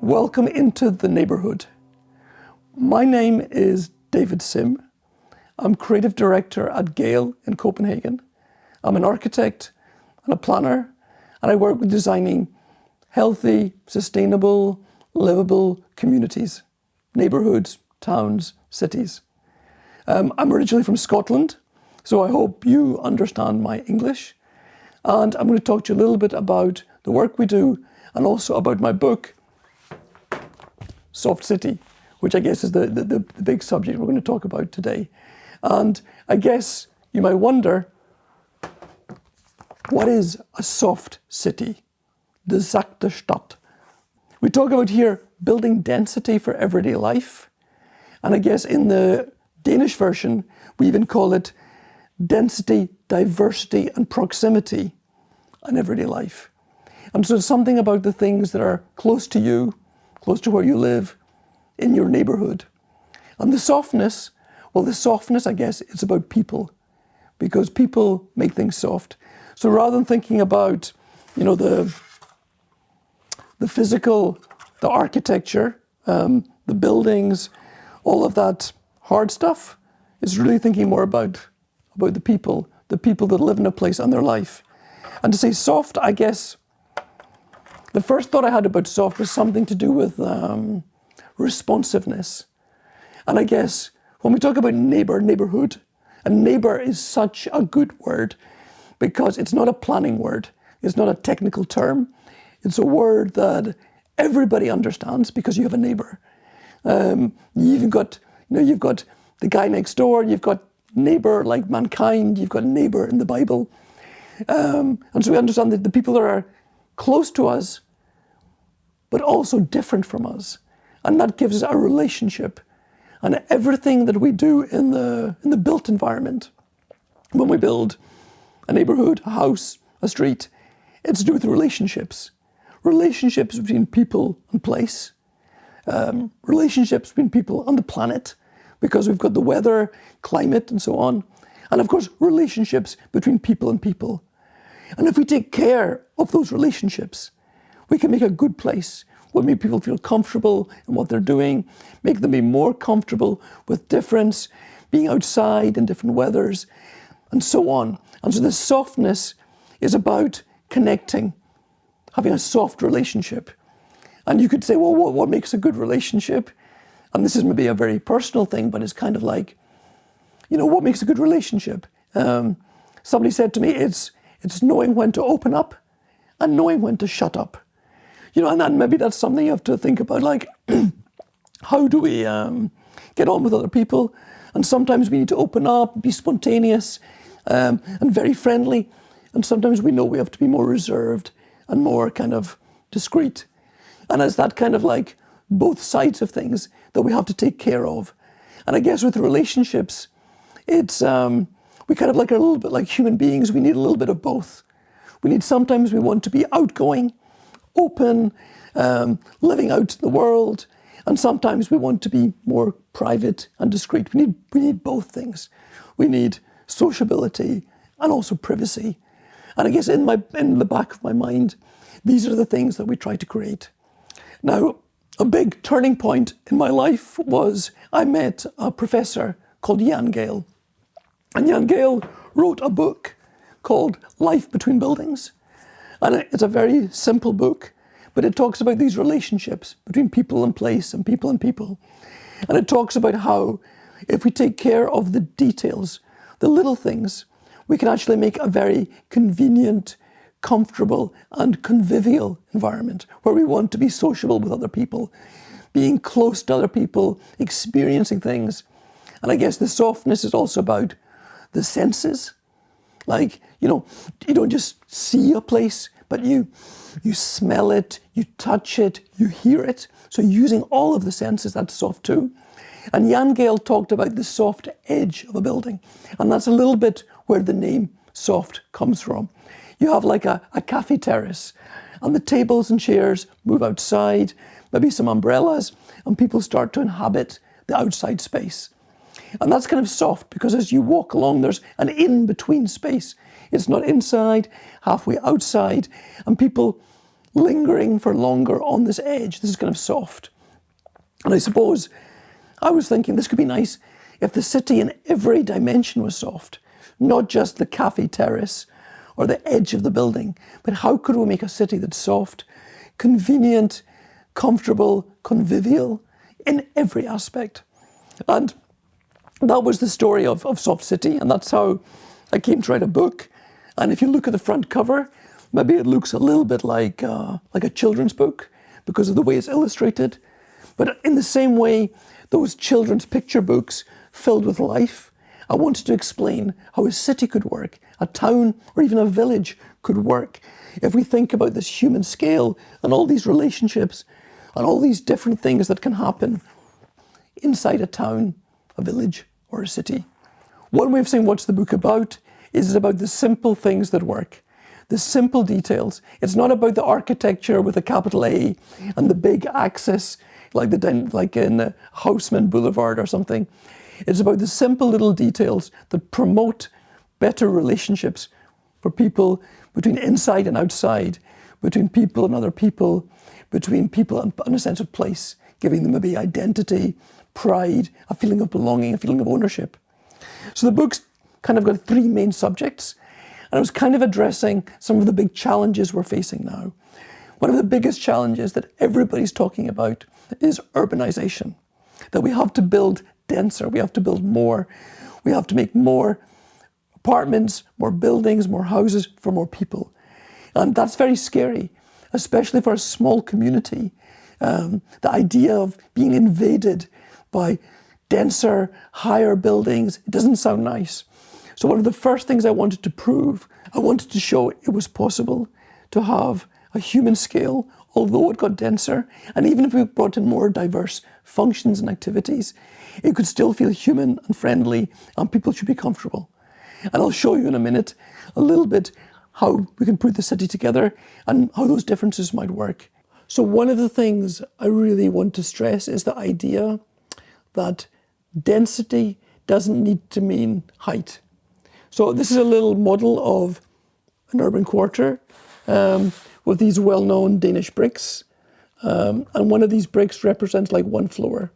Welcome into the neighborhood. My name is David Sim. I'm creative director at Gehl in Copenhagen. I'm an architect and a planner, and I work with designing healthy, sustainable, livable communities, neighborhoods, towns, cities. I'm originally from Scotland, so I hope you understand my English. And I'm going to talk to you a little bit about the work we do and also about my book, Soft City, which I guess is the big subject we're going to talk about today. And I guess you might wonder, what is a soft city? De zachte Stadt. We talk about here building density for everyday life. And I guess in the Danish version, we even call it density, diversity, and proximity in everyday life. And so something about the things that are close to you, close to where you live, in your neighborhood. And the softness, I guess, it's about people, because people make things soft. So rather than thinking about, the physical, the architecture, the buildings, all of that hard stuff, it's really thinking more about the people that live in a place and their life. And to say soft, I guess, the first thought I had about soft was something to do with responsiveness. And I guess when we talk about neighborhood, and neighbor is such a good word because it's not a planning word. It's not a technical term. It's a word that everybody understands because you have a neighbor. You've got the guy next door. You've got neighbor like mankind. You've got neighbor in the Bible. And so we understand that the people that are close to us, but also different from us. And that gives us a relationship. And everything that we do in the built environment, when we build a neighborhood, a house, a street, it's to do with relationships. Relationships between people and place. Relationships between people and the planet, because we've got the weather, climate, and so on. And of course, relationships between people and people. And if we take care of those relationships, we can make a good place where make people feel comfortable in what they're doing, make them be more comfortable with difference, being outside in different weathers, and so on. And so this softness is about connecting, having a soft relationship. And you could say, well, what makes a good relationship? And this is maybe a very personal thing, but it's kind of like, what makes a good relationship? Somebody said to me, it's knowing when to open up and knowing when to shut up. And maybe that's something you have to think about, like, how do we get on with other people? And sometimes we need to open up, be spontaneous, and very friendly. And sometimes we know we have to be more reserved and more kind of discreet. And it's that kind of like both sides of things that we have to take care of. And I guess with relationships, it's, we kind of like are a little bit like human beings. We need a little bit of both. Sometimes we want to be outgoing, open, living out in the world, and sometimes we want to be more private and discreet. We need both things. We need sociability and also privacy. And I guess in the back of my mind, these are the things that we try to create. Now, a big turning point in my life was I met a professor called Gehl. And Gehl wrote a book called Life Between Buildings. And it's a very simple book, but it talks about these relationships between people and place and people and people. And it talks about how if we take care of the details, the little things, we can actually make a very convenient, comfortable and convivial environment where we want to be sociable with other people, being close to other people, experiencing things. And I guess the softness is also about the senses. Like, you don't just see a place, but you smell it, you touch it, you hear it. So using all of the senses, that's soft too. And Gehl talked about the soft edge of a building. And that's a little bit where the name soft comes from. You have like a cafe terrace, and the tables and chairs move outside, maybe some umbrellas, and people start to inhabit the outside space. And that's kind of soft because as you walk along, there's an in-between space. It's not inside, halfway outside, and people, lingering for longer on this edge. This is kind of soft. And I suppose I was thinking this could be nice if the city in every dimension was soft, not just the cafe terrace or the edge of the building, but how could we make a city that's soft, convenient, comfortable, convivial in every aspect? And that was the story of Soft City, and that's how I came to write a book. And if you look at the front cover, maybe it looks a little bit like a children's book because of the way it's illustrated. But in the same way, those children's picture books filled with life, I wanted to explain how a city could work, a town or even a village could work if we think about this human scale and all these relationships and all these different things that can happen inside a town, a village or a city. One way of saying what's the book about is it's about the simple things that work, the simple details. It's not about the architecture with a capital A and the big axis like in the Haussmann Boulevard or something. It's about the simple little details that promote better relationships for people between inside and outside, between people and other people, between people and a sense of place, giving them maybe identity, pride, a feeling of belonging, a feeling of ownership. So the book's kind of got three main subjects, and I was kind of addressing some of the big challenges we're facing now. One of the biggest challenges that everybody's talking about is urbanization, that we have to build denser, we have to build more, we have to make more apartments, more buildings, more houses for more people. And that's very scary, especially for a small community. The idea of being invaded by denser, higher buildings, it doesn't sound nice. So one of the first things I wanted to prove, I wanted to show it was possible to have a human scale, although it got denser, and even if we brought in more diverse functions and activities, it could still feel human and friendly, and people should be comfortable. And I'll show you in a minute a little bit how we can put the city together and how those differences might work. So one of the things I really want to stress is the idea that density doesn't need to mean height. So this is a little model of an urban quarter with these well-known Danish bricks. And one of these bricks represents like one floor.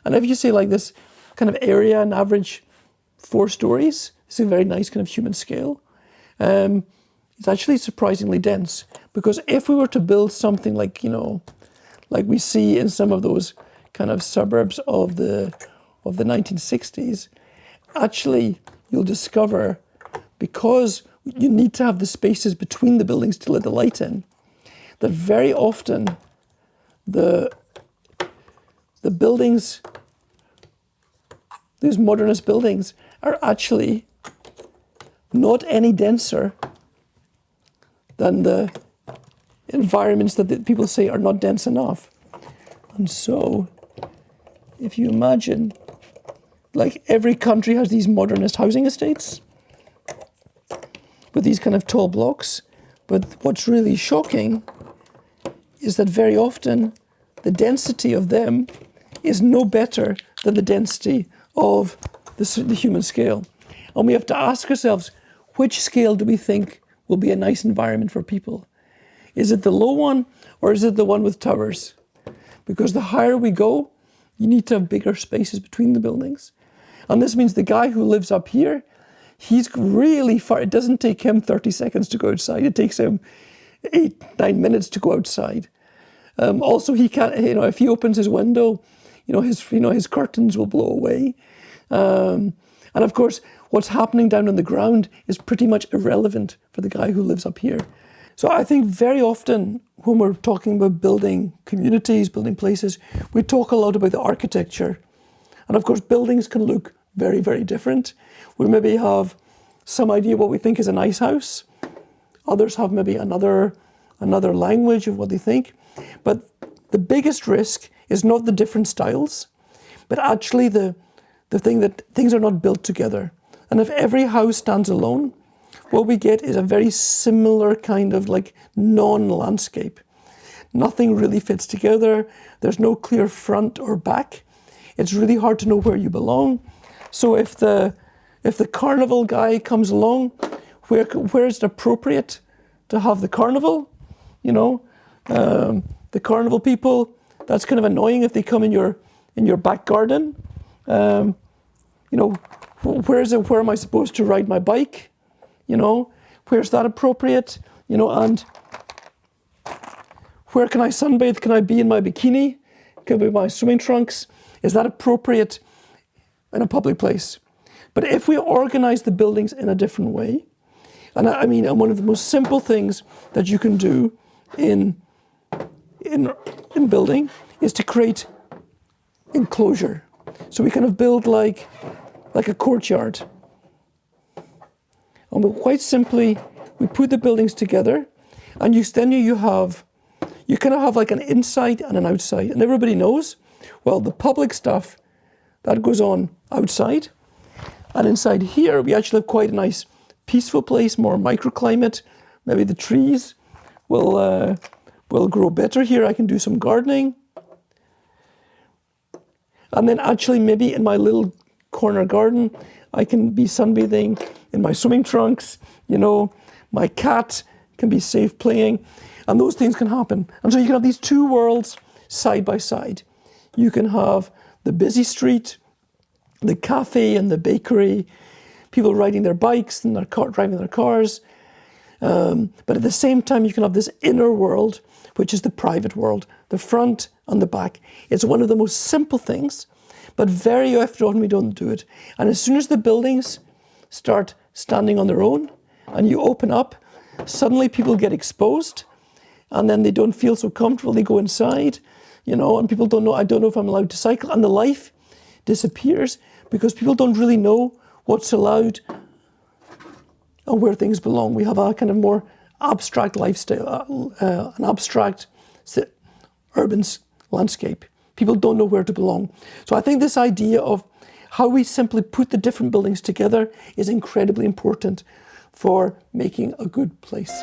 And if you see like this kind of area, an average 4 stories, it's a very nice kind of human scale. It's actually surprisingly dense, because if we were to build something like, like we see in some of those kind of suburbs of the 1960s, actually you'll discover, because you need to have the spaces between the buildings to let the light in, that very often the buildings, these modernist buildings, are actually not any denser than the environments that the people say are not dense enough. And so, if you imagine, like every country has these modernist housing estates with these kind of tall blocks, but what's really shocking is that very often the density of them is no better than the density of the human scale. And we have to ask ourselves, which scale do we think will be a nice environment for people? Is it the low one, or is it the one with towers? Because the higher we go, you need to have bigger spaces between the buildings. And this means the guy who lives up here, he's really far. It doesn't take him 30 seconds to go outside. It takes him 8-9 minutes to go outside. Also, he can't, if he opens his window, his curtains will blow away. And of course, what's happening down on the ground is pretty much irrelevant for the guy who lives up here. So I think very often when we're talking about building communities, building places, we talk a lot about the architecture. And of course, buildings can look very, very different. We maybe have some idea what we think is a nice house. Others have maybe another language of what they think. But the biggest risk is not the different styles, but actually the thing that things are not built together. And if every house stands alone, what we get is a very similar kind of like non-landscape. Nothing really fits together. There's no clear front or back. It's really hard to know where you belong. So if the carnival guy comes along, where is it appropriate to have the carnival? The carnival people, that's kind of annoying if they come in your back garden. Where am I supposed to ride my bike? Where's that appropriate? And where can I sunbathe? Can I be in my bikini? Can I be in my swimming trunks? Is that appropriate in a public place? But if we organize the buildings in a different way, and one of the most simple things that you can do in building is to create enclosure. So we kind of build like a courtyard. And quite simply, we put the buildings together, and you kind of have like an inside and an outside. And everybody knows, well, the public stuff, that goes on outside. And inside here, we actually have quite a nice peaceful place, more microclimate. Maybe the trees will grow better here. I can do some gardening. And then actually maybe in my little corner garden, I can be sunbathing in my swimming trunks. My cat can be safe playing. And those things can happen. And so you can have these two worlds side by side. You can have the busy street, the cafe and the bakery, people riding their bikes and driving their cars. But at the same time, you can have this inner world, which is the private world, the front and the back. It's one of the most simple things, but very often we don't do it. And as soon as the buildings start standing on their own and you open up, suddenly people get exposed and then they don't feel so comfortable. They go inside, and people don't know, I don't know if I'm allowed to cycle. And the life disappears because people don't really know what's allowed and where things belong. We have a kind of more abstract lifestyle, an abstract urban landscape. People don't know where to belong. So I think this idea of how we simply put the different buildings together is incredibly important for making a good place.